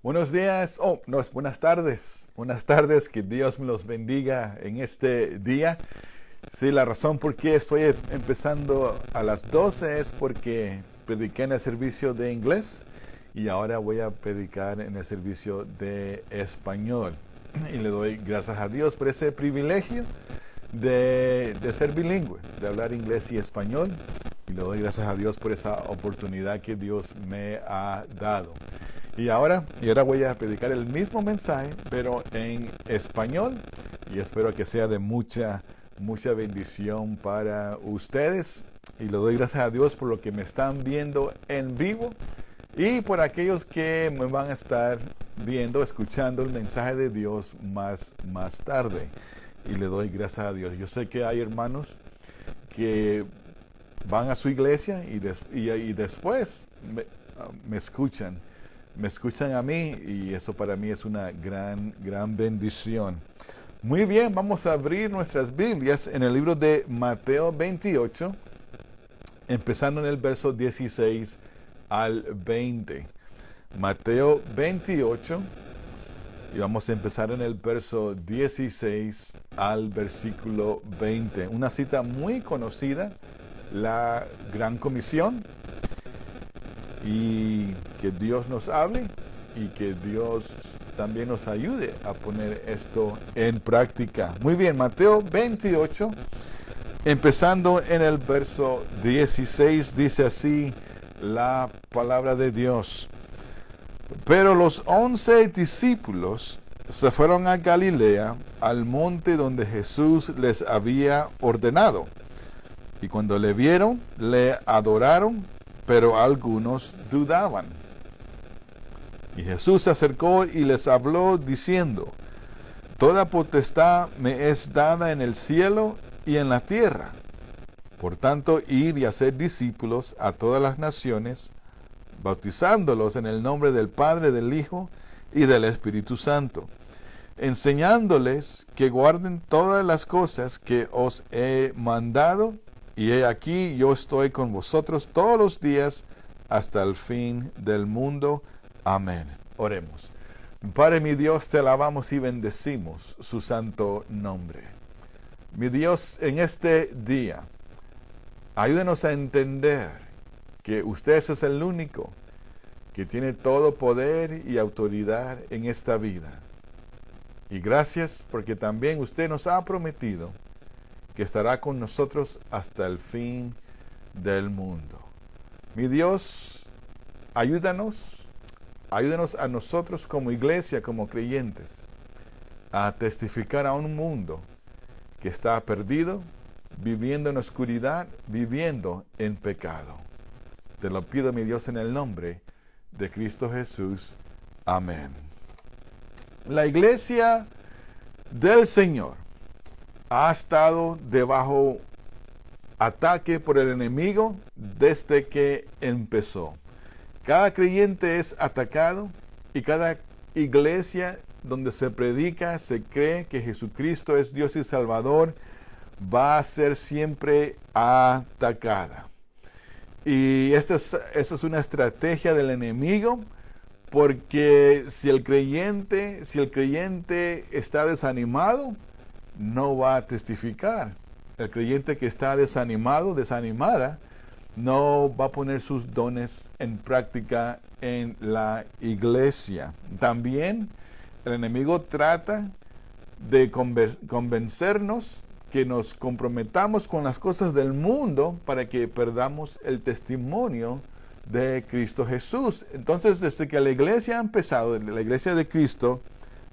Buenos días, no, es buenas tardes. Buenas tardes, que Dios me los bendiga en este día. Sí, la razón por qué estoy empezando a las 12 es porque prediqué en el servicio de inglés y ahora voy a predicar en el servicio de español. Y le doy gracias a Dios por ese privilegio de ser bilingüe, de hablar inglés y español. Y le doy gracias a Dios por esa oportunidad que Dios me ha dado. Y ahora voy a predicar el mismo mensaje, pero en español. Y espero que sea de mucha bendición para ustedes. Y le doy gracias a Dios por lo que me están viendo en vivo. Y por aquellos que me van a estar viendo, escuchando el mensaje de Dios más tarde. Y le doy gracias a Dios. Yo sé que hay hermanos que van a su iglesia y después me escuchan. Me escuchan a mí y eso para mí es una gran bendición. Muy bien, vamos a abrir nuestras Biblias en el libro de Mateo 28, empezando en el verso 16 al 20. Mateo 28, y vamos a empezar en el verso 16 al versículo 20. Una cita muy conocida, la Gran Comisión. Y que Dios nos hable y que Dios también nos ayude a poner esto en práctica. Muy bien, Mateo 28, empezando en el verso 16, dice así la palabra de Dios. Pero los 11 discípulos se fueron a Galilea, al monte donde Jesús les había ordenado. Y cuando le vieron, le adoraron, pero algunos dudaban. Y Jesús se acercó y les habló diciendo: Toda potestad me es dada en el cielo y en la tierra. Por tanto, id y haced discípulos a todas las naciones, bautizándolos en el nombre del Padre, del Hijo y del Espíritu Santo, enseñándoles que guarden todas las cosas que os he mandado. Y he aquí, yo estoy con vosotros todos los días hasta el fin del mundo. Amén. Oremos. Padre mi Dios, te alabamos y bendecimos su santo nombre. Mi Dios, en este día, ayúdenos a entender que usted es el único que tiene todo poder y autoridad en esta vida. Y gracias porque también usted nos ha prometido que estará con nosotros hasta el fin del mundo. Mi Dios, ayúdanos a nosotros como iglesia, como creyentes, a testificar a un mundo que está perdido, viviendo en oscuridad, viviendo en pecado. Te lo pido, mi Dios, en el nombre de Cristo Jesús. Amén. La iglesia del Señor ha estado debajo ataque por el enemigo desde que empezó. Cada creyente es atacado y cada iglesia donde se predica, se cree que Jesucristo es Dios y Salvador, va a ser siempre atacada. Y esta es una estrategia del enemigo, porque si el creyente está desanimado, no va a testificar. El creyente que está desanimado, desanimada, no va a poner sus dones en práctica en la iglesia. También el enemigo trata de convencernos que nos comprometamos con las cosas del mundo para que perdamos el testimonio de Cristo Jesús. Entonces, desde que la iglesia ha empezado, la iglesia de Cristo,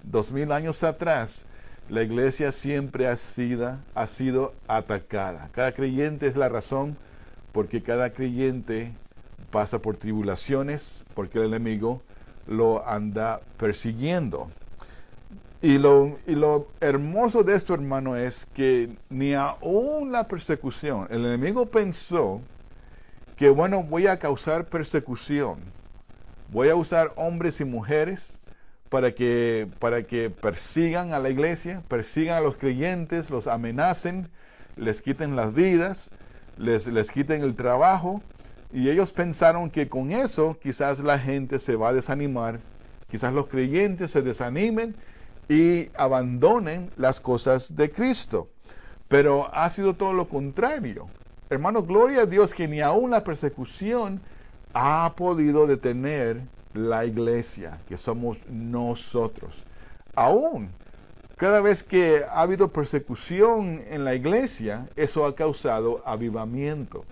2000 años atrás, la iglesia siempre ha sido atacada. Cada creyente es la razón porque cada creyente pasa por tribulaciones, porque el enemigo lo anda persiguiendo. Y lo hermoso de esto, hermano, es que ni aún la persecución, el enemigo pensó que, bueno, voy a causar persecución, voy a usar hombres y mujeres para que persigan a la iglesia, persigan a los creyentes, los amenacen, les quiten las vidas, les quiten el trabajo, y ellos pensaron que con eso quizás la gente se va a desanimar quizás los creyentes se desanimen y abandonen las cosas de Cristo. Pero ha sido todo lo contrario. Hermanos, gloria a Dios que ni aún la persecución ha podido detener la iglesia, que somos nosotros. Aún, cada vez que ha habido persecución en la iglesia, eso ha causado avivamiento.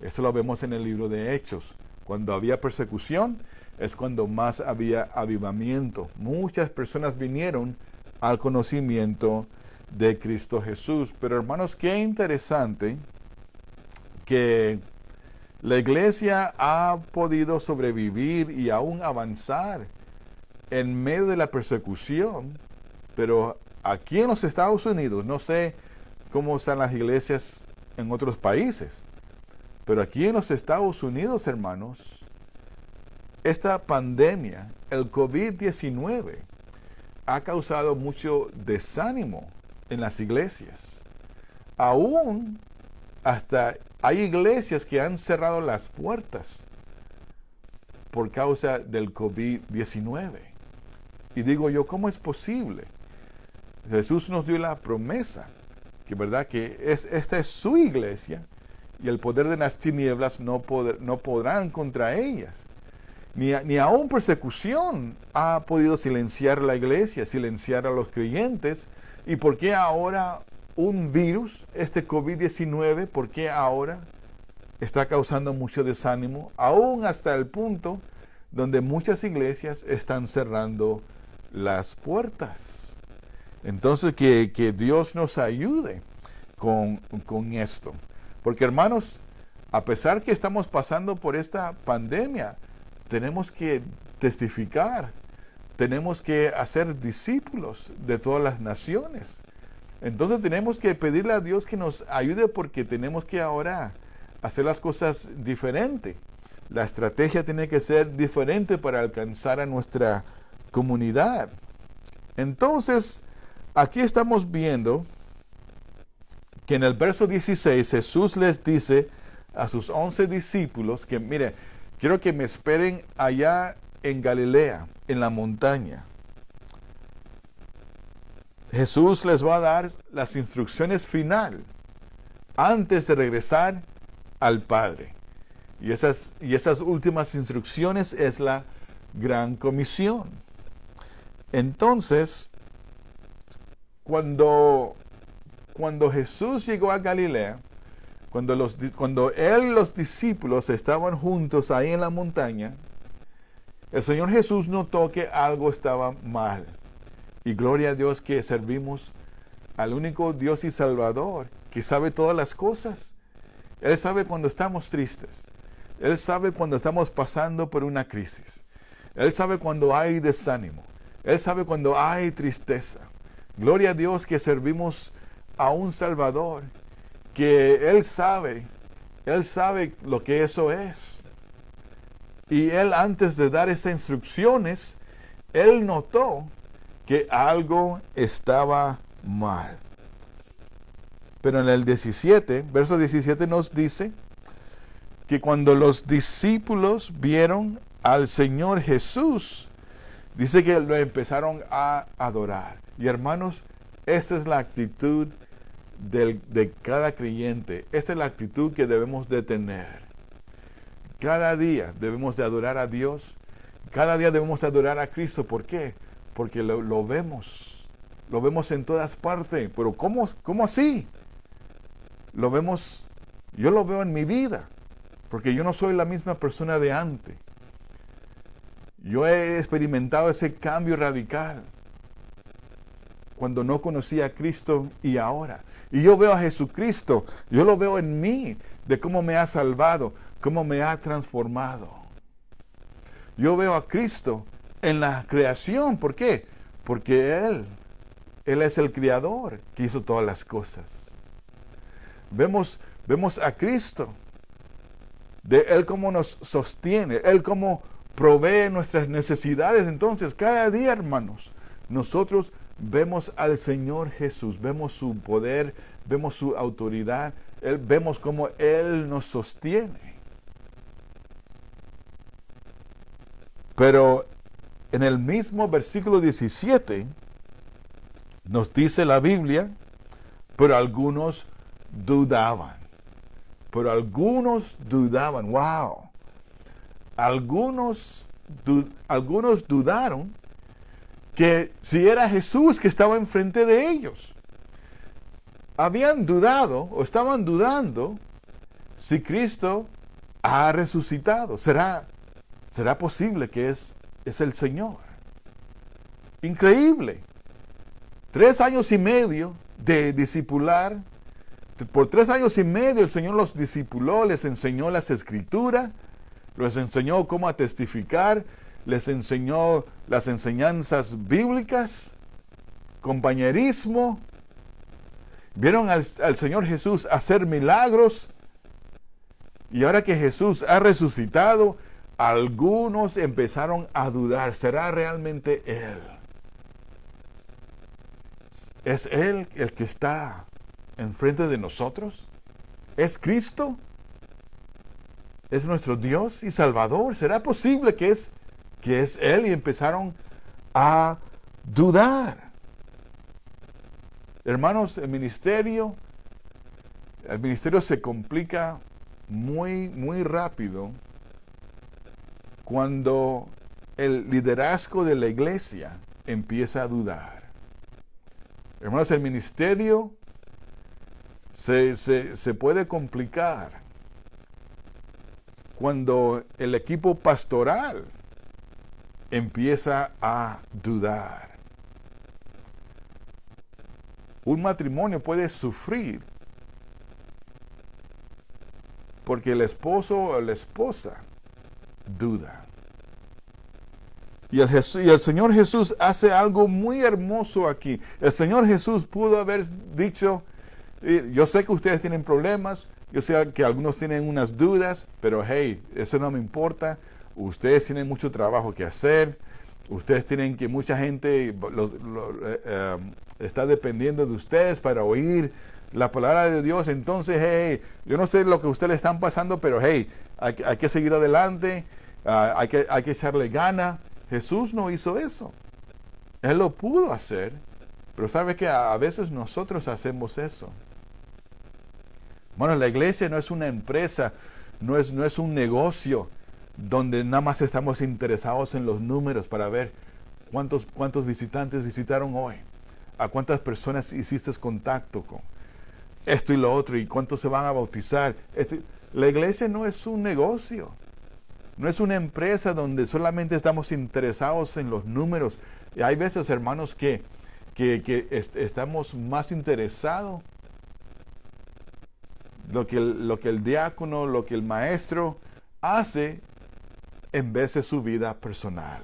Eso lo vemos en el libro de Hechos. Cuando había persecución, es cuando más había avivamiento. Muchas personas vinieron al conocimiento de Cristo Jesús. Pero hermanos, qué interesante que la iglesia ha podido sobrevivir y aún avanzar en medio de la persecución. Pero aquí en los Estados Unidos, no sé cómo están las iglesias en otros países, pero aquí en los Estados Unidos, hermanos, esta pandemia, el COVID-19, ha causado mucho desánimo en las iglesias. Aún hasta hay iglesias que han cerrado las puertas por causa del COVID-19. Y digo yo, ¿cómo es posible? Jesús nos dio la promesa, que verdad que esta es su iglesia, y el poder de las tinieblas no podrán contra ellas. Ni aún persecución ha podido silenciar la iglesia, silenciar a los creyentes. ¿Y por qué ahora un virus, este COVID-19, por qué ahora está causando mucho desánimo? Aún hasta el punto donde muchas iglesias están cerrando las puertas. Entonces que Dios nos ayude con esto. Porque hermanos, a pesar que estamos pasando por esta pandemia, tenemos que testificar, tenemos que hacer discípulos de todas las naciones. Entonces tenemos que pedirle a Dios que nos ayude, porque tenemos que ahora hacer las cosas diferente. La estrategia tiene que ser diferente para alcanzar a nuestra comunidad. Entonces, aquí estamos viendo que en el verso 16 Jesús les dice a sus 11 discípulos que, mire, quiero que me esperen allá en Galilea, en la montaña. Jesús les va a dar las instrucciones final antes de regresar al Padre. Y esas últimas instrucciones es la gran comisión. Entonces, cuando Jesús llegó a Galilea, cuando los discípulos estaban juntos ahí en la montaña, el Señor Jesús notó que algo estaba mal. Y gloria a Dios que servimos al único Dios y Salvador, que sabe todas las cosas. Él sabe cuando estamos tristes. Él sabe cuando estamos pasando por una crisis. Él sabe cuando hay desánimo. Él sabe cuando hay tristeza. Gloria a Dios que servimos a un Salvador, que Él sabe lo que eso es. Y Él, antes de dar estas instrucciones, Él notó que algo estaba mal. Pero en el 17, verso 17 nos dice que cuando los discípulos vieron al Señor Jesús, dice que lo empezaron a adorar. Y hermanos, esta es la actitud de cada creyente. Esta es la actitud que debemos de tener. Cada día debemos de adorar a Dios. Cada día debemos de adorar a Cristo. ¿Por qué? Porque lo vemos. Lo vemos en todas partes. Pero ¿cómo así? Lo vemos, yo lo veo en mi vida. Porque yo no soy la misma persona de antes. Yo he experimentado ese cambio radical cuando no conocía a Cristo y ahora. Y yo veo a Jesucristo, yo lo veo en mí, de cómo me ha salvado, cómo me ha transformado. Yo veo a Cristo en la creación. ¿Por qué? Porque Él es el Creador que hizo todas las cosas. Vemos a Cristo, de Él cómo nos sostiene, Él cómo provee nuestras necesidades. Entonces, cada día, hermanos, nosotros vemos al Señor Jesús, vemos su poder, vemos su autoridad, vemos cómo Él nos sostiene. Pero en el mismo versículo 17, nos dice la Biblia, pero algunos dudaban. Pero algunos dudaban. ¡Wow! Algunos dudaron que si era Jesús que estaba enfrente de ellos. Habían dudado o estaban dudando si Cristo ha resucitado. ¿Será posible que es el Señor? Increíble. 3 años y medio de discipular. Por 3 años y medio el Señor los discipuló, les enseñó las Escrituras, les enseñó cómo a testificar, les enseñó las enseñanzas bíblicas, compañerismo. Vieron al Señor Jesús hacer milagros. Y ahora que Jesús ha resucitado, algunos empezaron a dudar, ¿será realmente Él? ¿Es Él el que está enfrente de nosotros? ¿Es Cristo? ¿Es nuestro Dios y Salvador? ¿Será posible que es Él? Y empezaron a dudar. Hermanos, el ministerio se complica muy, muy rápido cuando el liderazgo de la iglesia empieza a dudar. Hermanos, el ministerio se puede complicar cuando el equipo pastoral empieza a dudar. Un matrimonio puede sufrir porque el esposo o la esposa duda. Y el Señor Jesús hace algo muy hermoso aquí. El Señor Jesús pudo haber dicho, yo sé que ustedes tienen problemas, yo sé que algunos tienen unas dudas, pero hey, eso no me importa. Ustedes tienen mucho trabajo que hacer. Ustedes tienen que, mucha gente está dependiendo de ustedes para oír la palabra de Dios. Entonces, hey, yo no sé lo que ustedes le están pasando, pero hey, hay que seguir adelante, hay que echarle gana. Jesús no hizo eso. Él lo pudo hacer, pero sabe que a veces nosotros hacemos eso. Bueno, la iglesia no es una empresa, no es un negocio donde nada más estamos interesados en los números para ver cuántos visitantes visitaron hoy, a cuántas personas hiciste contacto con esto y lo otro, y cuántos se van a bautizar. La iglesia no es un negocio, no es una empresa donde solamente estamos interesados en los números. Y hay veces, hermanos, que estamos más interesados lo que el diácono, lo que el maestro hace en vez de su vida personal.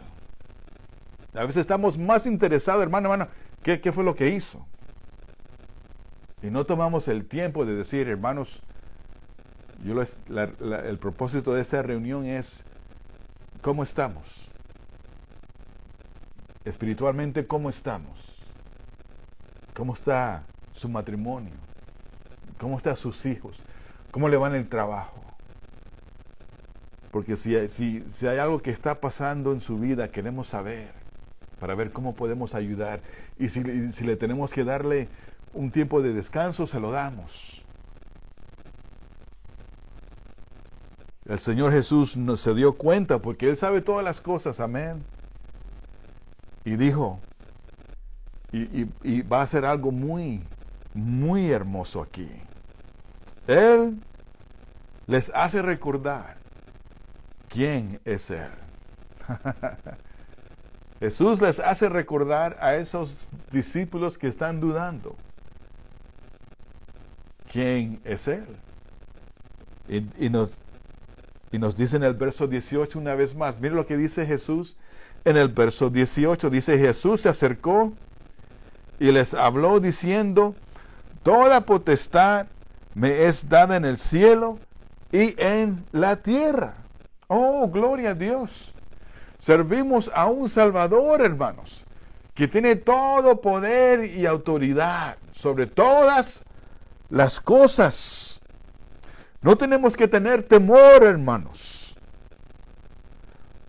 A veces estamos más interesados, hermano, ¿qué fue lo que hizo? Y no tomamos el tiempo de decir, hermanos, el propósito de esta reunión es, ¿cómo estamos? Espiritualmente, ¿cómo estamos? ¿Cómo está su matrimonio? ¿Cómo están sus hijos? ¿Cómo le va en el trabajo? Porque si hay algo que está pasando en su vida, queremos saber, para ver cómo podemos ayudar. Y si le tenemos que darle un tiempo de descanso, se lo damos. El Señor Jesús se dio cuenta, porque Él sabe todas las cosas, amén. Y dijo, y va a hacer algo muy, muy hermoso aquí. Él les hace recordar quién es Él. Jesús les hace recordar a esos discípulos que están dudando quién es Él. Y nos dice en el verso 18 una vez más, mire lo que dice Jesús en el verso 18. Dice, Jesús se acercó y les habló diciendo, toda potestad me es dada en el cielo y en la tierra. Oh, gloria a Dios. Servimos a un Salvador, hermanos, que tiene todo poder y autoridad sobre todas las cosas. No tenemos que tener temor, hermanos.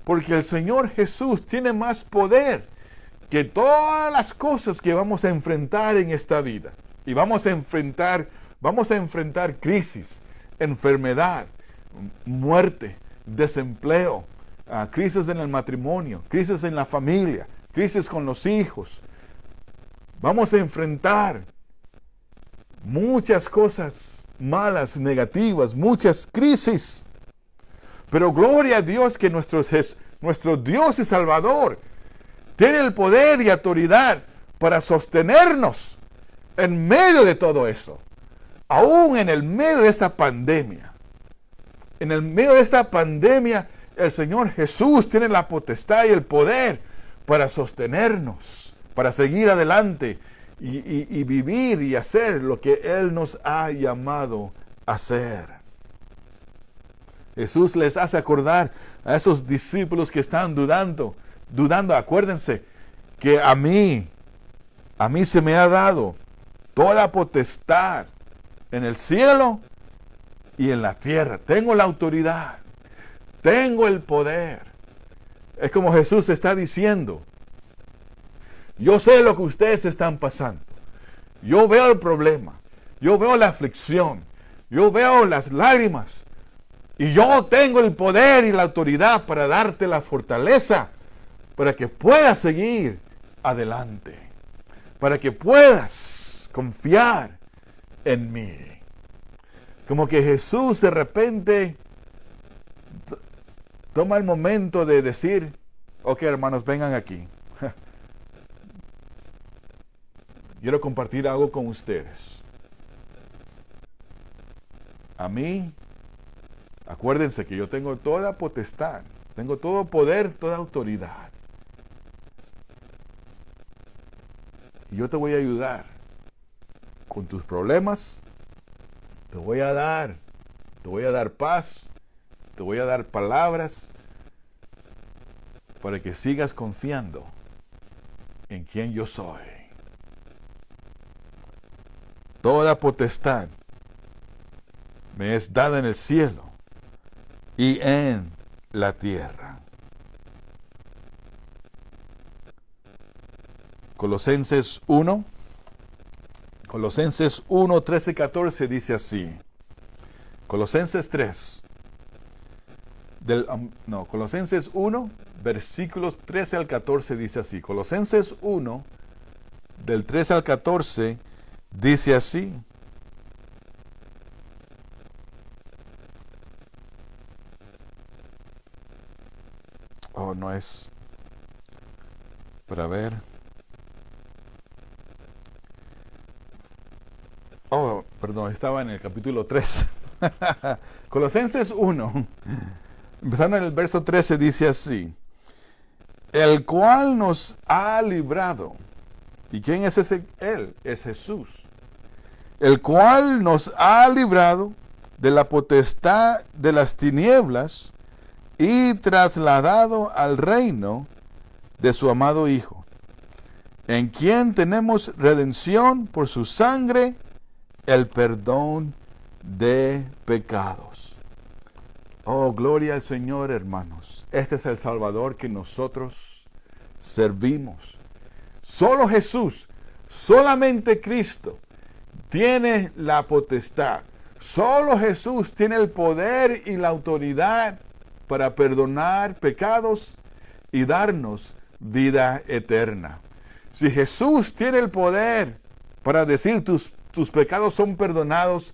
Porque el Señor Jesús tiene más poder que todas las cosas que vamos a enfrentar en esta vida. Y vamos a enfrentar crisis, enfermedad, muerte, desempleo, crisis en el matrimonio, crisis en la familia, crisis con los hijos. Vamos a enfrentar muchas cosas malas, negativas, muchas crisis. Pero gloria a Dios que nuestro Dios y Salvador tiene el poder y autoridad para sostenernos en medio de todo eso. Aún en el medio de esta pandemia. En el medio de esta pandemia, el Señor Jesús tiene la potestad y el poder para sostenernos, para seguir adelante y vivir y hacer lo que Él nos ha llamado a hacer. Jesús les hace acordar a esos discípulos que están dudando, acuérdense que a mí se me ha dado toda potestad en el cielo y en la tierra. Tengo la autoridad, tengo el poder. Es como Jesús está diciendo, yo sé lo que ustedes están pasando. Yo veo el problema, yo veo la aflicción, yo veo las lágrimas. Y yo tengo el poder y la autoridad para darte la fortaleza para que puedas seguir adelante, para que puedas confiar en mí. Como que Jesús de repente toma el momento de decir, ok, hermanos, vengan aquí. Quiero compartir algo con ustedes. A mí, acuérdense que yo tengo toda potestad, tengo todo poder, toda autoridad. Y yo te voy a ayudar con tus problemas. Te voy a dar paz, te voy a dar palabras para que sigas confiando en quien yo soy. Toda potestad me es dada en el cielo y en la tierra. Colosenses 1, 13, 14 dice así. Colosenses 3. Colosenses 1, versículos 13 al 14 dice así. Colosenses 1, del 13 al 14, dice así. Oh, no es. Para ver. Oh, perdón, estaba en el capítulo 3. Colosenses 1, empezando en el verso 13, dice así. El cual nos ha librado. ¿Y quién es ese? Él es Jesús. El cual nos ha librado de la potestad de las tinieblas y trasladado al reino de su amado Hijo, en quien tenemos redención por su sangre, el perdón de pecados. Oh, gloria al Señor, hermanos. Este es el Salvador que nosotros servimos. Solo Jesús, solamente Cristo tiene la potestad. Solo Jesús tiene el poder y la autoridad para perdonar pecados y darnos vida eterna. Si Jesús tiene el poder para decir tus pecados son perdonados,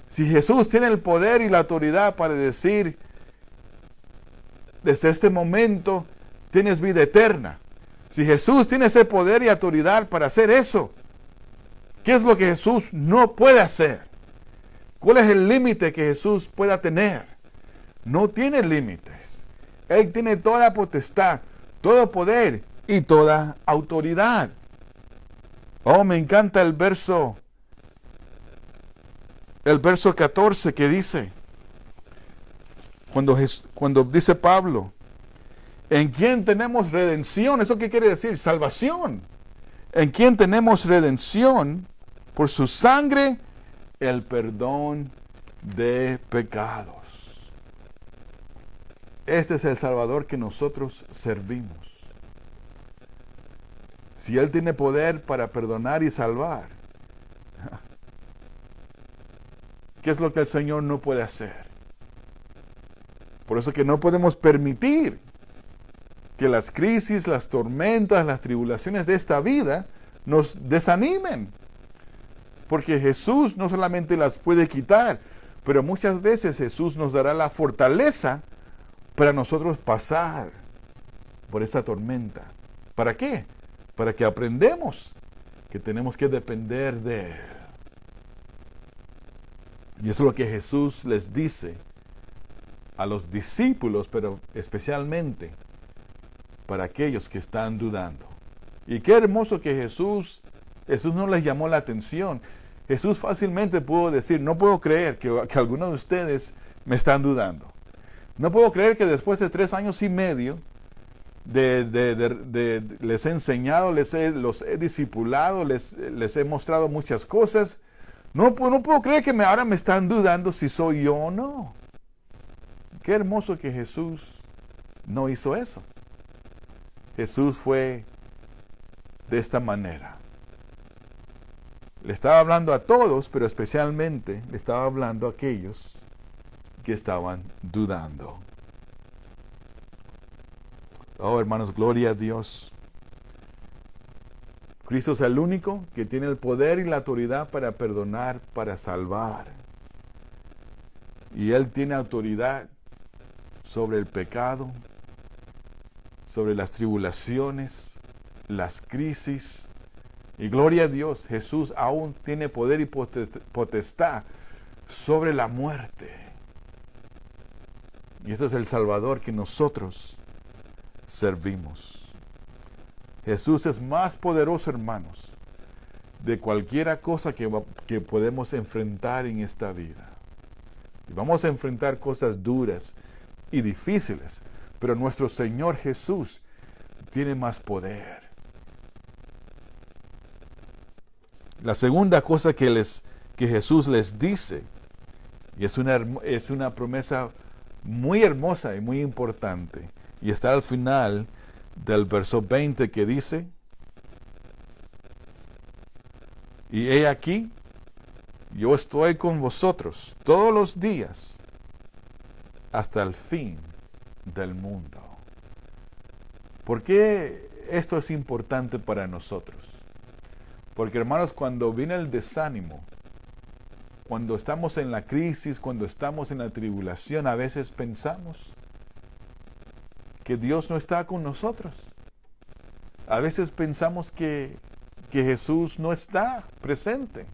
si Jesús tiene el poder y la autoridad para decir desde este momento tienes vida eterna, si Jesús tiene ese poder y autoridad para hacer eso, ¿qué es lo que Jesús no puede hacer? ¿Cuál es el límite que Jesús pueda tener? No tiene límites. Él tiene toda potestad, todo poder y toda autoridad. Oh, me encanta el verso 14 que dice, cuando dice Pablo, en quien tenemos redención. ¿Eso qué quiere decir? Salvación. En quien tenemos redención por su sangre, el perdón de pecados. Este es el Salvador que nosotros servimos. Si Él tiene poder para perdonar y salvar, ¿qué es lo que el Señor no puede hacer? Por eso que no podemos permitir que las crisis, las tormentas, las tribulaciones de esta vida nos desanimen. Porque Jesús no solamente las puede quitar, pero muchas veces Jesús nos dará la fortaleza para nosotros pasar por esa tormenta. ¿Para qué? Para que aprendamos que tenemos que depender de Él. Y eso es lo que Jesús les dice a los discípulos, pero especialmente para aquellos que están dudando. Y qué hermoso que Jesús no les llamó la atención. Jesús fácilmente pudo decir, no puedo creer que algunos de ustedes me están dudando. No puedo creer que después de 3 años y medio les he enseñado, los he discipulado, les he mostrado muchas cosas. No puedo creer que ahora me están dudando si soy yo o no. Qué hermoso que Jesús no hizo eso. Jesús fue de esta manera. Le estaba hablando a todos, pero especialmente le estaba hablando a aquellos que estaban dudando. Oh, hermanos, gloria a Dios. Cristo es el único que tiene el poder y la autoridad para perdonar, para salvar. Y Él tiene autoridad sobre el pecado, sobre las tribulaciones, las crisis. Y gloria a Dios, Jesús aún tiene poder y potestad sobre la muerte. Y ese es el Salvador que nosotros servimos. Jesús es más poderoso, hermanos, de cualquier cosa que podemos enfrentar en esta vida. Y vamos a enfrentar cosas duras y difíciles, pero nuestro Señor Jesús tiene más poder. La segunda cosa que Jesús les dice, y es una promesa muy hermosa y muy importante, y está al final del verso 20 que dice, y he aquí, yo estoy con vosotros todos los días hasta el fin del mundo. ¿Por qué esto es importante para nosotros? Porque, hermanos, cuando viene el desánimo, cuando estamos en la crisis, cuando estamos en la tribulación, a veces pensamos que Dios no está con nosotros. A veces pensamos que Jesús no está presente.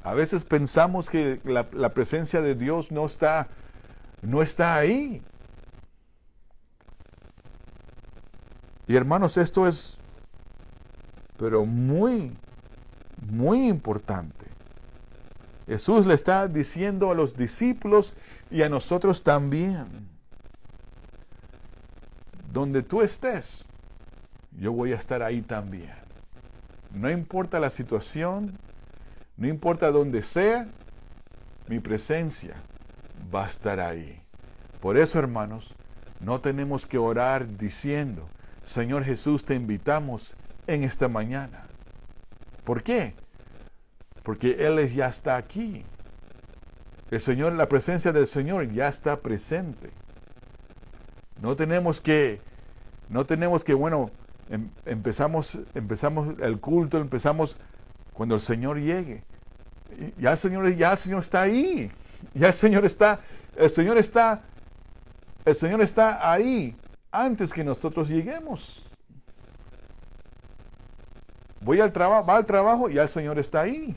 A veces pensamos que la presencia de Dios no está ahí. Y hermanos, esto es, pero muy, muy importante. Jesús le está diciendo a los discípulos y a nosotros también, donde tú estés, yo voy a estar ahí también. No importa la situación, no importa dónde sea, mi presencia va a estar ahí. Por eso, hermanos, no tenemos que orar diciendo, Señor Jesús, te invitamos en esta mañana. ¿Por qué? Porque Él ya está aquí. La presencia del Señor ya está presente. No tenemos que, empezamos el culto, empezamos cuando el Señor llegue. Ya el Señor está ahí. Ya el Señor está ahí antes que nosotros lleguemos. Va al trabajo, ya el Señor está ahí.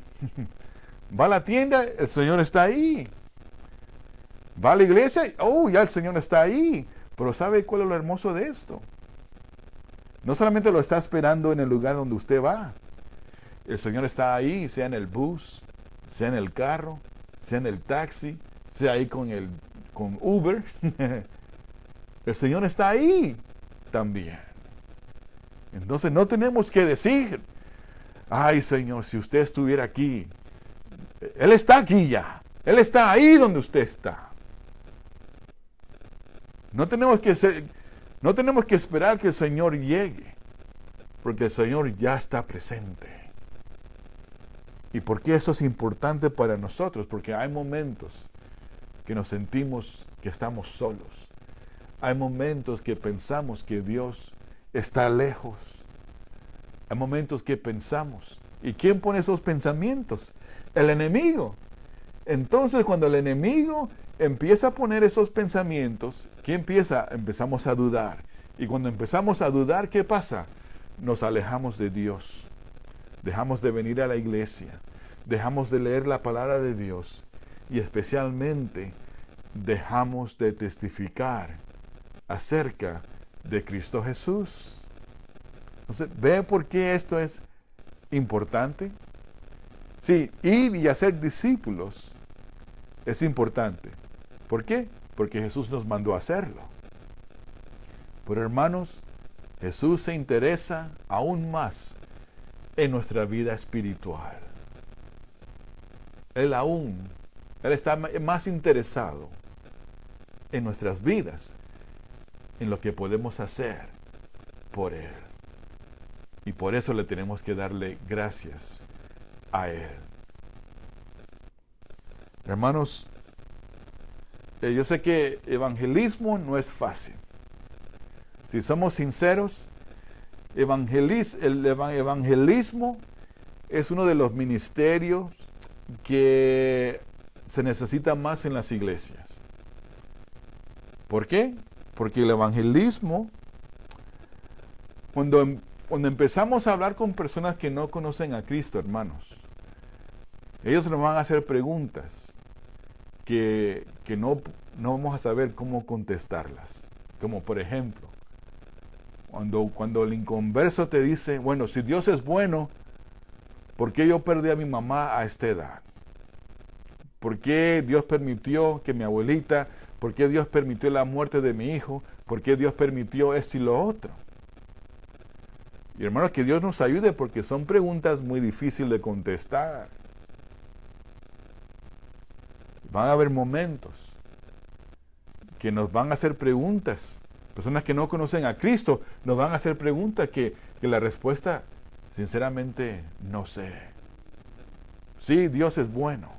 Va a la tienda, el Señor está ahí. Va a la iglesia, ya el Señor está ahí. Pero ¿sabe cuál es lo hermoso de esto? No solamente lo está esperando en el lugar donde usted va. El Señor está ahí, sea en el bus, sea en el carro, sea en el taxi, sea ahí con Uber. El Señor está ahí también. Entonces no tenemos que decir, ay Señor, si usted estuviera aquí. Él está aquí ya. Él está ahí donde usted está. No tenemos que esperar que el Señor llegue, porque el Señor ya está presente. ¿Y por qué eso es importante para nosotros? Porque hay momentos que nos sentimos que estamos solos. Hay momentos que pensamos que Dios está lejos. Hay momentos que pensamos. ¿Y quién pone esos pensamientos? El enemigo. Entonces, cuando el enemigo empieza a poner esos pensamientos, ¿qué empieza? Empezamos a dudar. Y cuando empezamos a dudar, ¿qué pasa? Nos alejamos de Dios. Dejamos de venir a la iglesia. Dejamos de leer la palabra de Dios. Y especialmente, dejamos de testificar acerca de Cristo Jesús. Entonces, ¿ve por qué esto es importante? Sí, ir y hacer discípulos es importante. ¿Por qué? Porque Jesús nos mandó a hacerlo. Pero hermanos, Jesús se interesa aún más en nuestra vida espiritual. Él está más interesado en nuestras vidas, en lo que podemos hacer por Él. Y por eso le tenemos que darle gracias a Él. Hermanos, yo sé que evangelismo no es fácil. Si somos sinceros, el evangelismo es uno de los ministerios que se necesita más en las iglesias. ¿Por qué? Porque el evangelismo, cuando empezamos a hablar con personas que no conocen a Cristo, hermanos, ellos nos van a hacer preguntas que no vamos a saber cómo contestarlas. Como por ejemplo, cuando el inconverso te dice, bueno, si Dios es bueno, ¿por qué yo perdí a mi mamá a esta edad? ¿Por qué Dios permitió que mi abuelita, por qué Dios permitió la muerte de mi hijo? ¿Por qué Dios permitió esto y lo otro? Y hermanos, que Dios nos ayude porque son preguntas muy difíciles de contestar. Van a haber momentos que nos van a hacer preguntas. Personas que no conocen a Cristo nos van a hacer preguntas que la respuesta, sinceramente, no sé. Sí, Dios es bueno.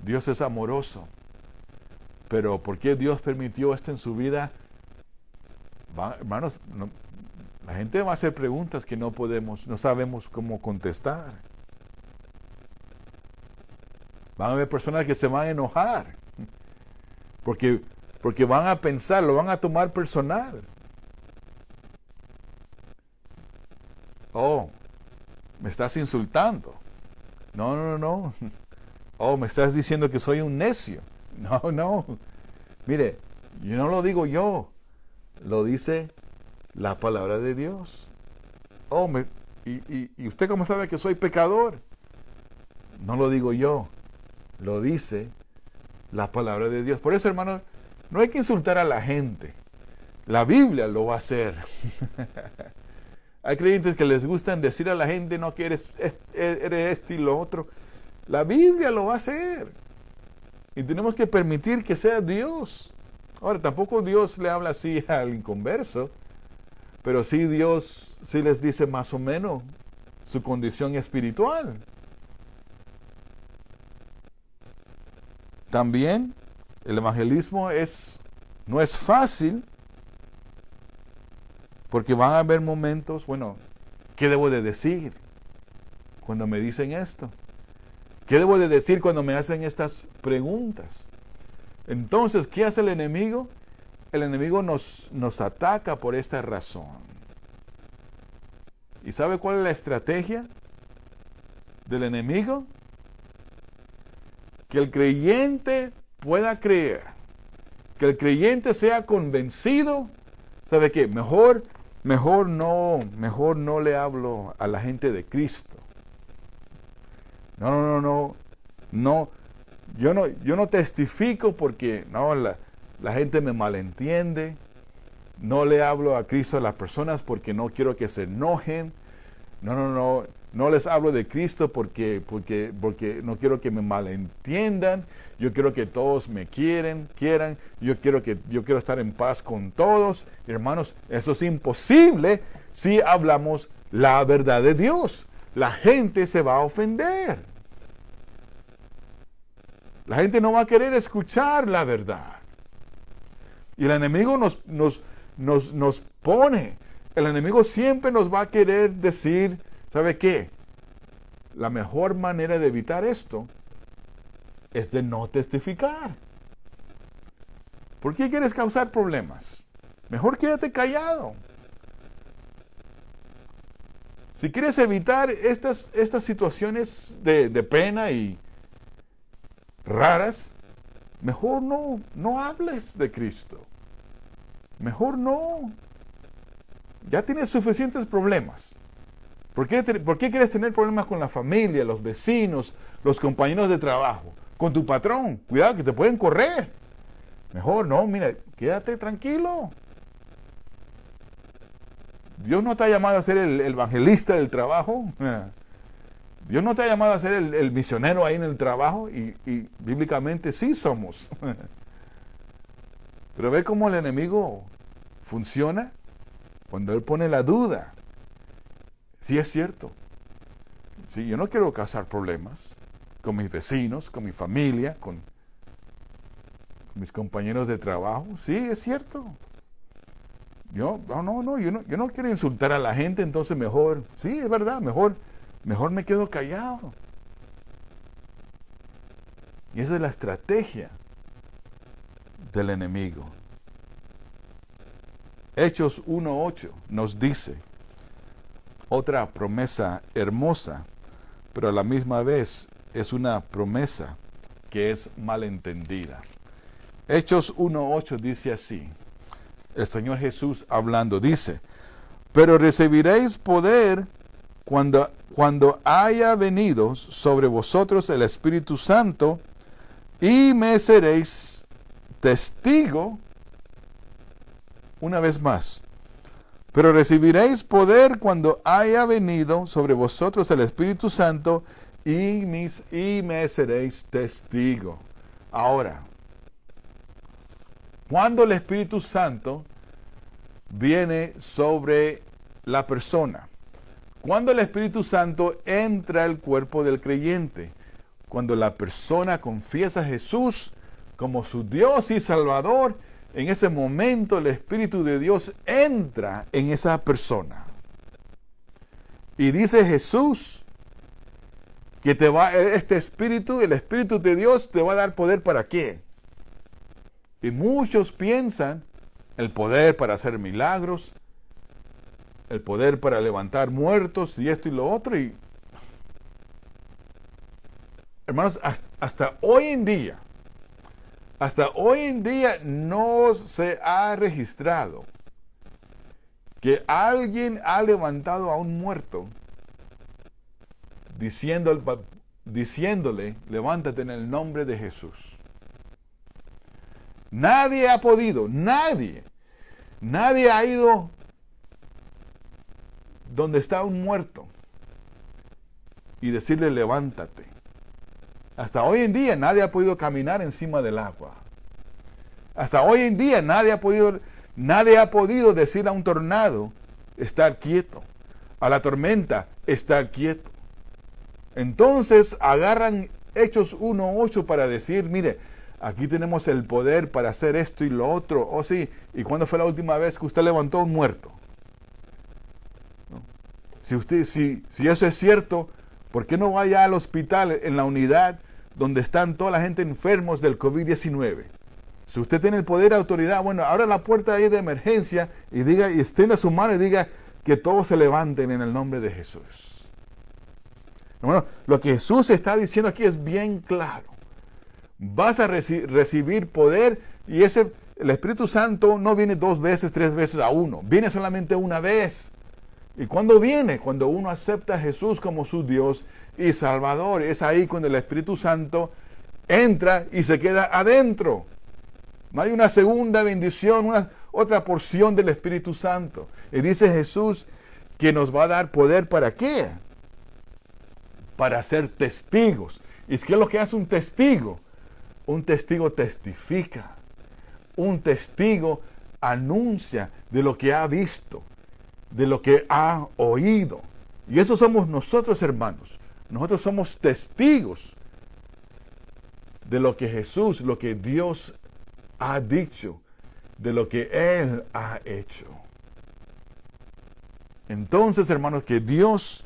Dios es amoroso. Pero ¿por qué Dios permitió esto en su vida? Hermanos, la gente va a hacer preguntas que no sabemos cómo contestar. Van a haber personas que se van a enojar. Porque van a pensar, lo van a tomar personal. Oh, me estás insultando. No. Oh, me estás diciendo que soy un necio. No. Mire, yo no lo digo yo. Lo dice la palabra de Dios. Oh, ¿y usted cómo sabe que soy pecador? No lo digo yo. Lo dice la palabra de Dios. Por eso, hermanos, no hay que insultar a la gente. La Biblia lo va a hacer. Hay creyentes que les gustan decir a la gente, no, que eres esto y lo otro. La Biblia lo va a hacer. Y tenemos que permitir que sea Dios. Ahora, tampoco Dios le habla así al inconverso, pero sí Dios sí les dice más o menos su condición espiritual. También el evangelismo no es fácil, porque van a haber momentos, bueno, ¿qué debo de decir cuando me dicen esto? ¿Qué debo de decir cuando me hacen estas preguntas? Entonces, ¿qué hace el enemigo? El enemigo nos ataca por esta razón. ¿Y sabe cuál es la estrategia del enemigo? Que el creyente pueda creer, que el creyente sea convencido. ¿Sabe qué? Mejor no le hablo a la gente de Cristo. No. Yo no testifico porque la gente me malentiende. No le hablo a Cristo a las personas porque no quiero que se enojen. no les hablo de Cristo porque no quiero que me malentiendan. Yo quiero que todos me quieran. Yo quiero estar en paz con todos. Hermanos, eso es imposible si hablamos la verdad de Dios. La gente se va a ofender. La gente no va a querer escuchar la verdad. Y el enemigo nos pone. El enemigo siempre nos va a querer decir, ¿sabe qué? La mejor manera de evitar esto es de no testificar. ¿Por qué quieres causar problemas? Mejor quédate callado. Si quieres evitar estas situaciones de pena y raras, mejor no hables de Cristo. Mejor no. Ya tienes suficientes problemas. ¿Por qué quieres tener problemas con la familia, los vecinos, los compañeros de trabajo, con tu patrón? Cuidado que te pueden correr. Mejor no, mira, quédate tranquilo. Dios no te ha llamado a ser el evangelista del trabajo. Dios no te ha llamado a ser el misionero ahí en el trabajo. Y bíblicamente sí somos. Pero ve cómo el enemigo funciona cuando él pone la duda. Sí es cierto. Sí, yo no quiero causar problemas con mis vecinos, con mi familia, con mis compañeros de trabajo. Sí, es cierto. Yo no quiero insultar a la gente, entonces mejor, sí, es verdad, mejor me quedo callado. Y esa es la estrategia del enemigo. Hechos 1:8 nos dice otra promesa hermosa, pero a la misma vez es una promesa que es malentendida. Hechos 1:8 dice así. El Señor Jesús hablando dice, pero recibiréis poder cuando haya venido sobre vosotros el Espíritu Santo y me seréis testigo. Una vez más, pero recibiréis poder cuando haya venido sobre vosotros el Espíritu Santo y me seréis testigo. Ahora, cuando el Espíritu Santo viene sobre la persona, cuando el Espíritu Santo entra al cuerpo del creyente, cuando la persona confiesa a Jesús como su Dios y Salvador, en ese momento el Espíritu de Dios entra en esa persona. Y dice Jesús que este Espíritu, el Espíritu de Dios, te va a dar poder ¿para qué? Y muchos piensan el poder para hacer milagros, el poder para levantar muertos y esto y lo otro. Y hermanos, hasta hoy en día no se ha registrado que alguien ha levantado a un muerto diciéndole, levántate en el nombre de Jesús. Nadie ha podido, nadie ha ido donde está un muerto y decirle levántate. Hasta hoy en día nadie ha podido caminar encima del agua. Hasta hoy en día nadie ha podido decir a un tornado estar quieto, a la tormenta estar quieto. Entonces agarran Hechos 1:8 para decir, mire, aquí tenemos el poder para hacer esto y lo otro. Oh sí, ¿y cuándo fue la última vez que usted levantó a un muerto? ¿No? Si eso es cierto, ¿por qué no vaya al hospital en la unidad donde están toda la gente enfermos del COVID-19? Si usted tiene el poder y autoridad, bueno, abra la puerta ahí de emergencia y extienda su mano y diga que todos se levanten en el nombre de Jesús. Bueno, lo que Jesús está diciendo aquí es bien claro. Vas a recibir poder y el Espíritu Santo no viene 2 veces, 3 veces a uno. Viene solamente una vez. ¿Y cuándo viene? Cuando uno acepta a Jesús como su Dios y Salvador. Es ahí cuando el Espíritu Santo entra y se queda adentro. No hay una segunda bendición, otra porción del Espíritu Santo. Y dice Jesús que nos va a dar poder ¿para qué? Para ser testigos. ¿Y qué es lo que hace un testigo? Un testigo testifica. Un testigo anuncia de lo que ha visto, de lo que ha oído. Y eso somos nosotros, hermanos. Nosotros somos testigos de lo que Jesús, lo que Dios ha dicho, de lo que Él ha hecho. Entonces, hermanos, que Dios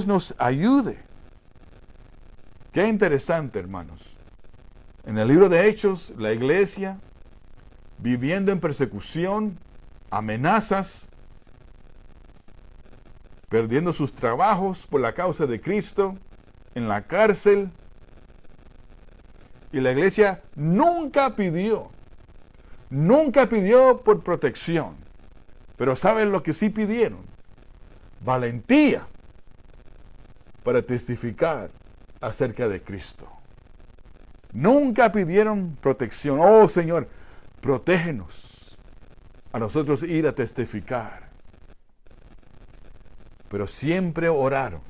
nos ayude. Qué interesante, hermanos. En el libro de Hechos, la iglesia, viviendo en persecución, amenazas, perdiendo sus trabajos por la causa de Cristo, en la cárcel. Y la iglesia nunca pidió por protección. Pero ¿saben lo que sí pidieron? Valentía para testificar acerca de Cristo. Nunca pidieron protección. Oh Señor, protégenos a nosotros ir a testificar. Pero siempre oraron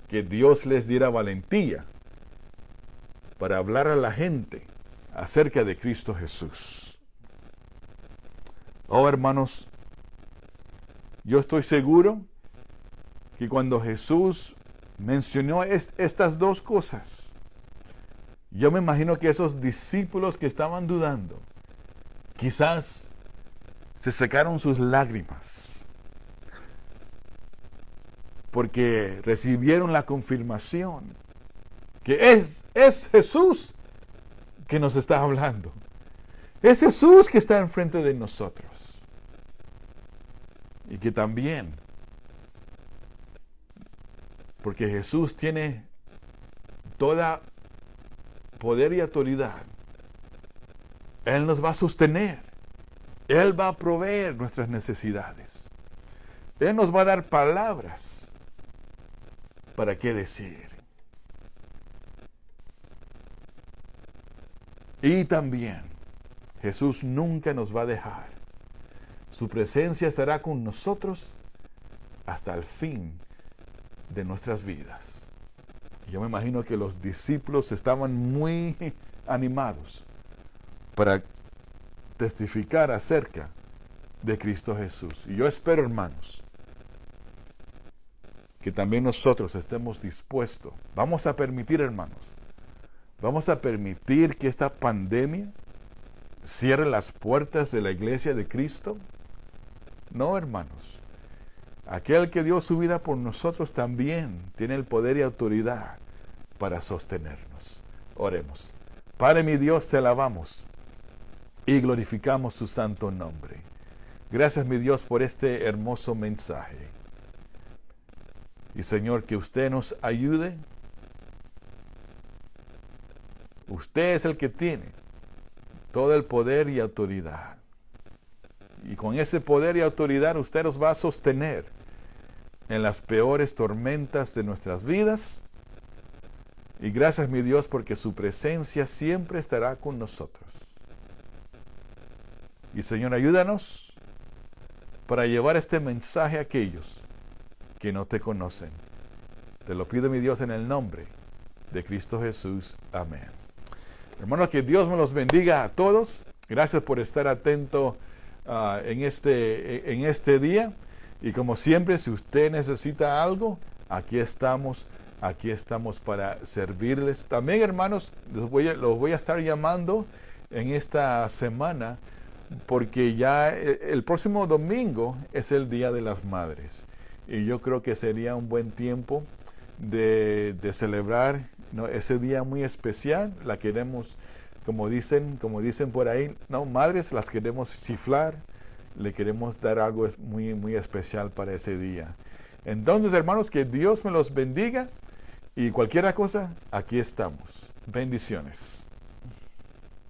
que Dios les diera valentía para hablar a la gente acerca de Cristo Jesús. Oh hermanos, yo estoy seguro que cuando Jesús mencionó estas dos cosas, yo me imagino que esos discípulos que estaban dudando, quizás se secaron sus lágrimas, porque recibieron la confirmación que es Jesús que nos está hablando. Es Jesús que está enfrente de nosotros. Y que también, porque Jesús tiene toda poder y autoridad, Él nos va a sostener. Él va a proveer nuestras necesidades. Él nos va a dar palabras para qué decir. Y también, Jesús nunca nos va a dejar. Su presencia estará con nosotros hasta el fin de nuestras vidas. Yo me imagino que los discípulos estaban muy animados para testificar acerca de Cristo Jesús. Y yo espero, hermanos, que también nosotros estemos dispuestos. Vamos a permitir, hermanos, vamos a permitir que esta pandemia cierre las puertas de la iglesia de Cristo. No, hermanos. Aquel que dio su vida por nosotros también tiene el poder y autoridad para sostenernos. Oremos. Padre mi Dios, te alabamos y glorificamos su santo nombre. Gracias, mi Dios, por este hermoso mensaje. Y Señor, que usted nos ayude. Usted es el que tiene todo el poder y autoridad. Y con ese poder y autoridad usted nos va a sostener en las peores tormentas de nuestras vidas. Y gracias, mi Dios, porque su presencia siempre estará con nosotros. Y Señor, ayúdanos para llevar este mensaje a aquellos que no te conocen. Te lo pido, mi Dios, en el nombre de Cristo Jesús. Amén. Hermanos, que Dios me los bendiga a todos. Gracias por estar atento en este día. Y como siempre, si usted necesita algo, aquí estamos para servirles. También, hermanos, los voy a estar llamando en esta semana, porque ya el próximo domingo es el Día de las Madres. Y yo creo que sería un buen tiempo de celebrar, ¿no?, ese día muy especial. La queremos, como dicen por ahí, no, madres, las queremos chiflar. Le queremos dar algo muy, muy especial para ese día. Entonces, hermanos, que Dios me los bendiga. Y cualquier cosa, aquí estamos. Bendiciones.